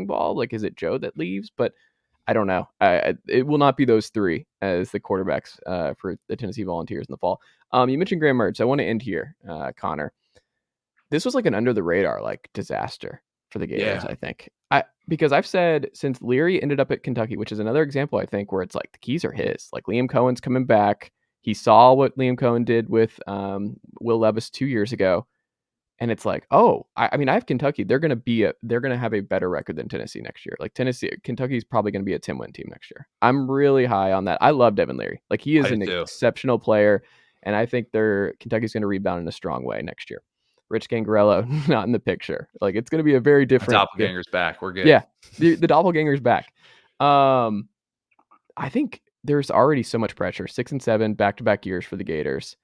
Ball, like, is it Joe that leaves? But I don't know. It will not be those three as the quarterbacks for the Tennessee Volunteers in the fall. You mentioned Graham Mertz. I want to end here, Connor. This was like an under the radar like disaster for the Gators. Yeah. I think because I've said since Leary ended up at Kentucky, which is another example I think where it's like the keys are his. Like Liam Cohen's coming back. He saw what Liam Cohen did with Will Levis 2 years ago. And it's like, oh, I mean, I have Kentucky. They're gonna have a better record than Tennessee next year. Like Kentucky's probably gonna be a 10-win team next year. I'm really high on that. I love Devin Leary. Like he is an exceptional player, and I think Kentucky's gonna rebound in a strong way next year. Rich Gangarello not in the picture. Like it's gonna be a very different. Doppelganger's back. We're good. Yeah, the doppelganger's back. I think there's already so much pressure. 6 and 7 back-to-back years for the Gators.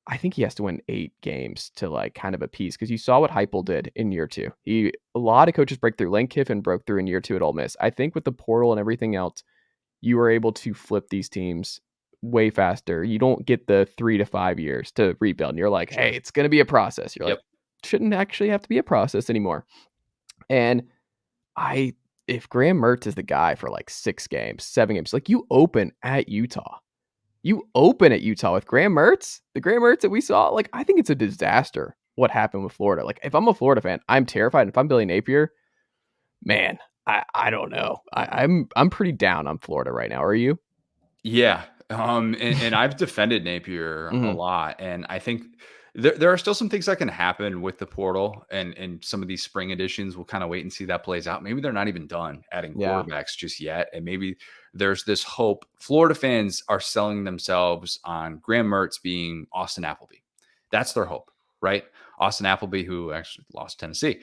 I think he has to win 8 games to like kind of appease because you saw what Heupel did in year 2. A lot of coaches break through. Lane Kiffin broke through in year 2 at Ole Miss. I think with the portal and everything else, you were able to flip these teams way faster. You don't get the 3 to 5 years to rebuild. And you're like, hey, it's going to be a process. You're like, shouldn't actually have to be a process anymore. And if Graham Mertz is the guy for like 6 games, 7 games, like you open at Utah. You open at Utah with Graham Mertz, the Graham Mertz that we saw. Like, I think it's a disaster what happened with Florida. Like, if I'm a Florida fan, I'm terrified. And if I'm Billy Napier, man, I don't know. I'm pretty down on Florida right now. Are you? Yeah. And I've defended Napier a lot. And I think there are still some things that can happen with the portal and some of these spring editions. We'll kind of wait and see that plays out. Maybe they're not even done adding quarterbacks just yet. And maybe there's this hope. Florida fans are selling themselves on Graham Mertz being Austin Appleby. That's their hope, right? Austin Appleby, who actually lost Tennessee.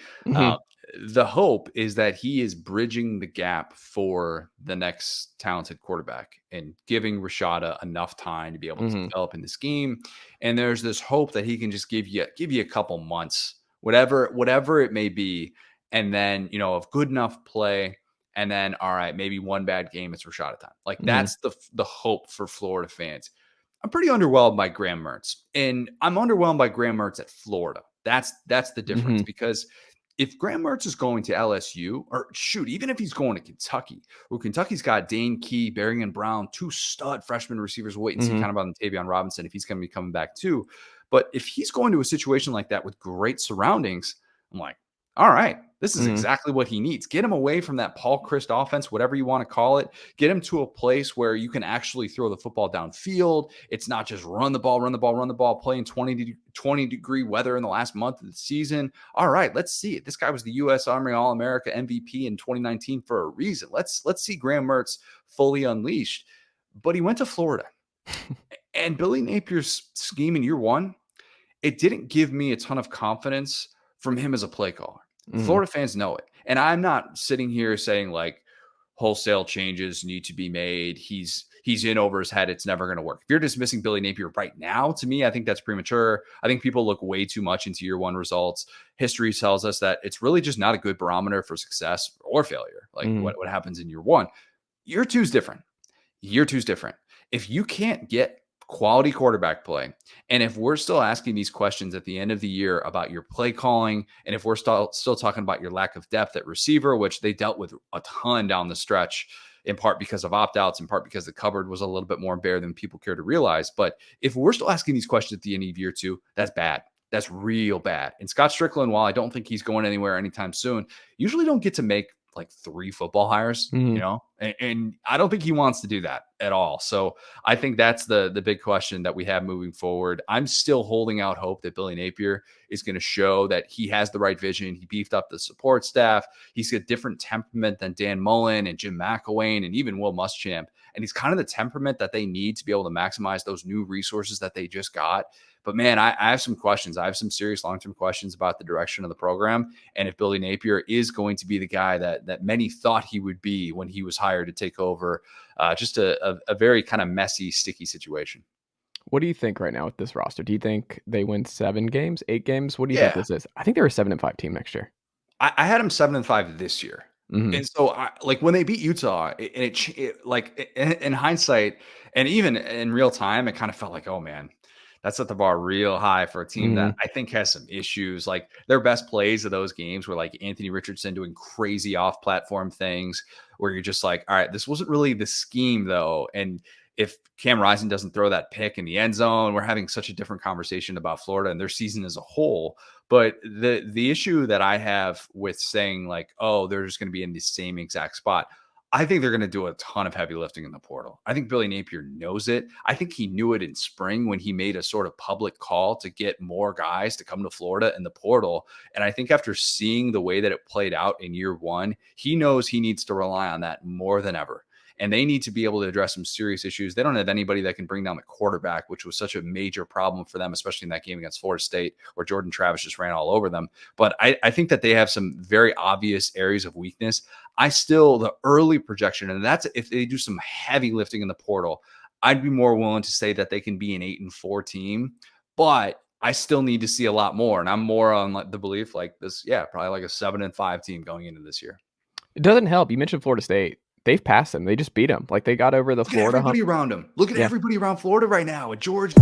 The hope is that he is bridging the gap for the next talented quarterback and giving Rashada enough time to be able to develop in the scheme. And there's this hope that he can just give you a couple months, whatever it may be. And then, of good enough play. And then, all right, maybe one bad game, it's Rashada time. Like that's the hope for Florida fans. I'm pretty underwhelmed by Graham Mertz, and I'm underwhelmed by Graham Mertz at Florida. That's the difference because if Graham Mertz is going to LSU, or shoot, even if he's going to Kentucky, well, Kentucky's got Dane Key, Berrien Brown, 2 stud freshman receivers. We'll wait and see kind of on Tavion Robinson if he's going to be coming back too. But if he's going to a situation like that with great surroundings, I'm like, all right, this is exactly what he needs. Get him away from that Paul Chryst offense, whatever you want to call it. Get him to a place where you can actually throw the football downfield. It's not just run the ball, playing 20-degree weather in the last month of the season. All right, let's see it. This guy was the U.S. Army All-America MVP in 2019 for a reason. Let's see Graham Mertz fully unleashed. But he went to Florida. And Billy Napier's scheme in year 1, it didn't give me a ton of confidence from him as a play caller. Florida fans know it. And I'm not sitting here saying like wholesale changes need to be made. He's in over his head. It's never going to work. If you're dismissing Billy Napier right now, to me, I think that's premature. I think people look way too much into year 1 results. History tells us that it's really just not a good barometer for success or failure. Like what happens in year 1. Year 2 is different. If you can't get quality quarterback play, and if we're still asking these questions at the end of the year about your play calling, and if we're still talking about your lack of depth at receiver, which they dealt with a ton down the stretch, in part because of opt-outs, in part because the cupboard was a little bit more bare than people care to realize. But if we're still asking these questions at the end of year 2, that's bad. That's real bad. And Scott Strickland, while I don't think he's going anywhere anytime soon, usually don't get to make like 3 football hires, and I don't think he wants to do that at all. So I think that's the big question that we have moving forward. I'm still holding out hope that Billy Napier is going to show that he has the right vision. He beefed up the support staff. He's got different temperament than Dan Mullen and Jim McElwain and even Will Muschamp. And he's kind of the temperament that they need to be able to maximize those new resources that they just got. But man, I have some questions. I have some serious long-term questions about the direction of the program. And if Billy Napier is going to be the guy that many thought he would be when he was hired to take over, just a very kind of messy, sticky situation. What do you think right now with this roster? Do you think they win 7 games, 8 games? What do you think this is? I think they're a 7-5 team next year. I had them 7-5 this year. And so like when they beat Utah, it like in hindsight, and even in real time, it kind of felt like, oh man, That set the bar real high for a team that I think has some issues. Like their best plays of those games were like Anthony Richardson doing crazy off-platform things where you're just like, all right, this wasn't really the scheme though. And if Cam Rising doesn't throw that pick in the end zone, we're having such a different conversation about Florida and their season as a whole. But the issue that I have with saying like, oh, they're just going to be in the same exact spot, I think they're going to do a ton of heavy lifting in the portal. I think Billy Napier knows it. I think he knew it in spring when he made a sort of public call to get more guys to come to Florida in the portal. And I think after seeing the way that it played out in year one, he knows he needs to rely on that more than ever. And they need to be able to address some serious issues. They don't have anybody that can bring down the quarterback, which was such a major problem for them, especially in that game against Florida State, where Jordan Travis just ran all over them. But I think that they have some very obvious areas of weakness. The early projection, and that's if they do some heavy lifting in the portal, I'd be more willing to say that they can be an 8-4 team. But I still need to see a lot more. And I'm more on the belief like this, probably like a 7-5 team going into this year. It doesn't help. You mentioned Florida State. They've passed them. They just beat them. Like they got over the Florida hump. Look at everybody around them. Look at everybody around Florida right now. At Georgia.